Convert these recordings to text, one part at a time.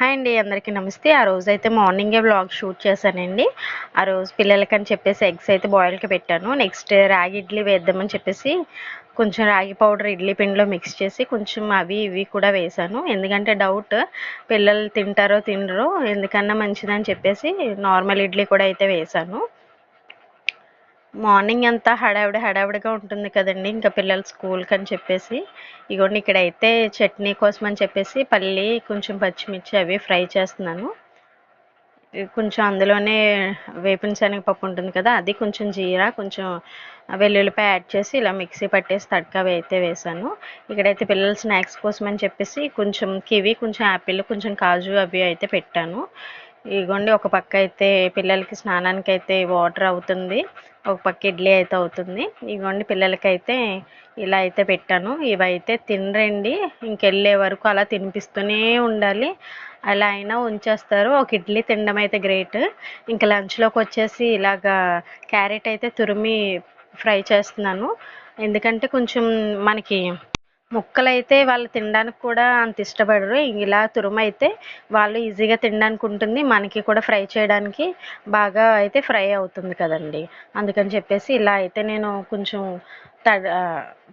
Hi అండి, అందరికీ నమస్తే. ఆ రోజైతే మార్నింగే వ్లాగ్ షూట్ చేశానండి. ఆ రోజు పిల్లలకని చెప్పేసి ఎగ్స్ అయితే బాయిల్కి పెట్టాను. నెక్స్ట్ రాగి ఇడ్లీ వేద్దామని చెప్పేసి కొంచెం రాగి పౌడర్ ఇడ్లీ పిండిలో మిక్స్ చేసి కొంచెం అవి ఇవి కూడా వేశాను. ఎందుకంటే డౌట్ పిల్లలు తింటారో తినరో, ఎందుకన్నా మంచిదని చెప్పేసి నార్మల్ ఇడ్లీ కూడా అయితే వేశాను. మార్నింగ్ అంతా హడావిడిగా ఉంటుంది కదండి, ఇంకా పిల్లలు స్కూల్కి అని చెప్పేసి ఇగోండి ఇక్కడైతే చట్నీ కోసం అని చెప్పేసి పల్లి కొంచెం పచ్చిమిర్చి అవి ఫ్రై చేస్తున్నాను. కొంచెం అందులోనే వేపిన శనగపప్పు ఉంటుంది కదా, అది కొంచెం జీరా కొంచెం వెల్లుల్లిపాయ యాడ్ చేసి ఇలా మిక్సీ పట్టేసి తడకా అయితే వేసాను. ఇక్కడైతే పిల్లల స్నాక్స్ కోసం అని చెప్పేసి కొంచెం కివి, కొంచెం యాపిల్, కొంచెం కాజు అవి అయితే పెట్టాను. ఇగోండి ఒక పక్క అయితే పిల్లలకి స్నానానికి అయితే వాటర్ అవుతుంది, ఒక పక్క ఇడ్లీ అయితే అవుతుంది. ఇగోండి పిల్లలకైతే ఇలా అయితే పెట్టాను. ఇవైతే తినరండి, ఇంకెళ్ళే వరకు అలా తినిపిస్తూనే ఉండాలి. అలా అయినా ఉంచేస్తారు. ఒక ఇడ్లీ తినడం అయితే గ్రేట్. ఇంకా లంచ్లోకి వచ్చేసి ఇలాగా క్యారెట్ అయితే తురిమి ఫ్రై చేస్తున్నాను. ఎందుకంటే కొంచెం మనకి ముక్కలైతే వాళ్ళు తినడానికి కూడా అంత ఇష్టపడరు. ఇలా తురుమైతే వాళ్ళు ఈజీగా తినడానికి ఉంటుంది, మనకి కూడా ఫ్రై చేయడానికి బాగా అయితే ఫ్రై అవుతుంది కదండి. అందుకని చెప్పేసి ఇలా అయితే నేను కొంచెం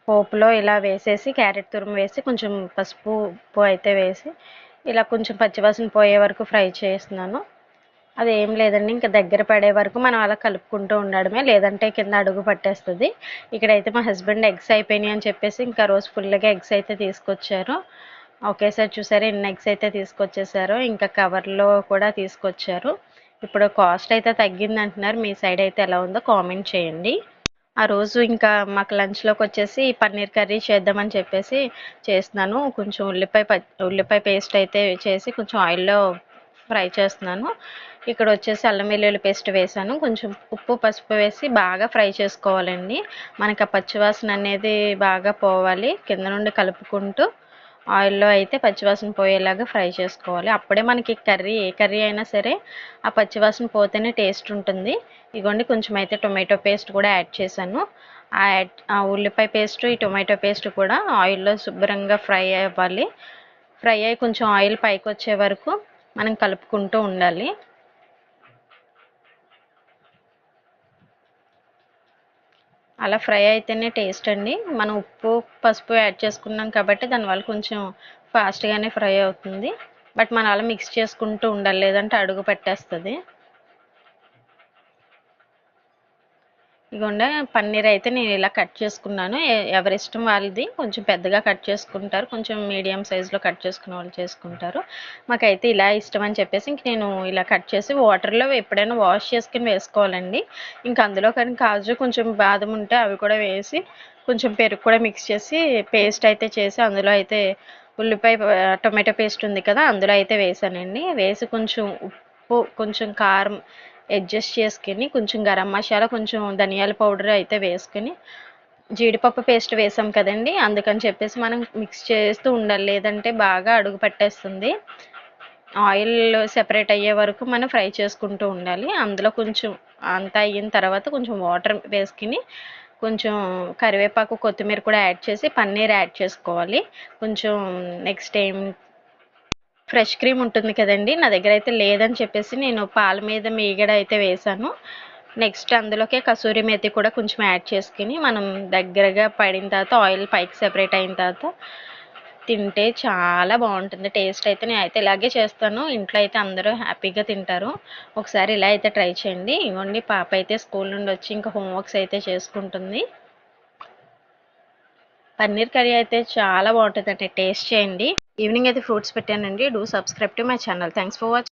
పోపులో ఇలా వేసేసి క్యారెట్ తురుము వేసి కొంచెం పసుపు ఉప్పు అయితే వేసి ఇలా కొంచెం పచ్చివాసన పోయే వరకు ఫ్రై చేస్తున్నాను. అదేం లేదండి, ఇంకా దగ్గర పడే వరకు మనం అలా కలుపుకుంటూ ఉండడమే, లేదంటే కింద అడుగు పట్టేస్తుంది. ఇక్కడైతే మా హస్బెండ్ ఎగ్స్ అయిపోయినాయి అని చెప్పేసి ఇంకా రోజు ఫుల్గా ఎగ్స్ అయితే తీసుకొచ్చారు. ఒకేసారి చూసారు ఎన్ని ఎగ్స్ అయితే తీసుకొచ్చేసారో, ఇంకా కవర్లో కూడా తీసుకొచ్చారు. ఇప్పుడు కాస్ట్ అయితే తగ్గింది అంటున్నారు. మీ సైడ్ అయితే ఎలా ఉందో కామెంట్ చేయండి. ఆ రోజు ఇంకా మాకు లంచ్లోకి వచ్చేసి పన్నీర్ కర్రీ చేద్దామని చెప్పేసి చేస్తున్నాను. కొంచెం ఉల్లిపాయ పేస్ట్ అయితే చేసి కొంచెం ఆయిల్లో ఫ్రై చేస్తున్నాను. ఇక్కడ వచ్చేసి అల్లం వెల్లుల్లి పేస్ట్ వేసాను, కొంచెం ఉప్పు పసుపు వేసి బాగా ఫ్రై చేసుకోవాలండి. మనకి ఆ పచ్చివాసన అనేది బాగా పోవాలి. కింద నుండి కలుపుకుంటూ ఆయిల్లో అయితే పచ్చివాసన పోయేలాగా ఫ్రై చేసుకోవాలి. అప్పుడే మనకి ఏ కర్రీ అయినా సరే ఆ పచ్చివాసన పోతేనే టేస్ట్ ఉంటుంది. ఇగోండి కొంచెం అయితే టొమాటో పేస్ట్ కూడా యాడ్ చేశాను. ఆ ఉల్లిపాయ పేస్ట్, ఈ టొమాటో పేస్ట్ కూడా ఆయిల్లో శుభ్రంగా ఫ్రై అవ్వాలి. ఫ్రై అయ్యి కొంచెం ఆయిల్ పైకి వచ్చే వరకు మనం కలుపుకుంటూ ఉండాలి. అలా ఫ్రై అయితేనే టేస్ట్ అండి. మనం ఉప్పు పసుపు యాడ్ చేసుకున్నాం కాబట్టి దానివల్ల కొంచెం ఫాస్ట్గానే ఫ్రై అవుతుంది. బట్ మనం అలా మిక్స్ చేసుకుంటూ ఉండాలి, లేదంటే అడుగు పెట్టేస్తుంది. ఇదిగోండి పన్నీర్ అయితే నేను ఇలా కట్ చేసుకున్నాను. ఎవరి ఇష్టం వాళ్ళది, కొంచెం పెద్దగా కట్ చేసుకుంటారు, కొంచెం మీడియం సైజులో కట్ చేసుకునే వాళ్ళు చేసుకుంటారు. మాకైతే ఇలా ఇష్టం అని చెప్పేసి ఇంక నేను ఇలా కట్ చేసి వాటర్లో ఎప్పుడైనా వాష్ చేసుకుని వేసుకోవాలండి. ఇంకా అందులో కానీ కాజు కొంచెం బాదం ఉంటే అవి కూడా వేసి కొంచెం పెరుగు కూడా మిక్స్ చేసి పేస్ట్ అయితే చేసి అందులో అయితే ఉల్లిపాయ టొమాటో పేస్ట్ ఉంది కదా, అందులో అయితే వేసానండి. వేసి కొంచెం ఉప్పు కొంచెం కారం అడ్జస్ట్ చేసుకుని కొంచెం గరం మసాలా కొంచెం ధనియాల పౌడర్ అయితే వేసుకుని జీడిపప్పు పేస్ట్ వేసాం కదండి, అందుకని చెప్పేసి మనం మిక్స్ చేస్తూ ఉండాలి, లేదంటే బాగా అడుగు పట్టేస్తుంది. ఆయిల్ సెపరేట్ అయ్యే వరకు మనం ఫ్రై చేసుకుంటూ ఉండాలి. అందులో కొంచెం అంతా అయిన తర్వాత కొంచెం వాటర్ వేసుకుని కొంచెం కరివేపాకు కొత్తిమీర కూడా యాడ్ చేసి పన్నీర్ యాడ్ చేసుకోవాలి. కొంచెం నెక్స్ట్ ఫ్రెష్ క్రీమ్ ఉంటుంది కదండి, నా దగ్గర అయితే లేదని చెప్పేసి నేను పాల మీద మీగడ అయితే వేసాను. నెక్స్ట్ అందులోకే కసూరి మేతి కూడా కొంచెం యాడ్ చేసుకుని మనం దగ్గరగా పడిన తర్వాత ఆయిల్ పైకి సెపరేట్ అయిన తర్వాత తింటే చాలా బాగుంటుంది. టేస్ట్ అయితే నేనైతే ఇలాగే చేస్తాను. ఇంట్లో అయితే అందరూ హ్యాపీగా తింటారు. ఒకసారి ఇలా అయితే ట్రై చేయండి. ఇవ్వండి పాప అయితే స్కూల్ నుండి వచ్చి ఇంకా హోంవర్క్స్ అయితే చేసుకుంటుంది. పన్నీర్ కర్రీ అయితే చాలా బాగుంటుందండి, టేస్ట్ చేయండి. ఈవినింగ్ అయితే ఫ్రూట్స్ పెట్టానండి. Do subscribe to my channel. Thanks for watching.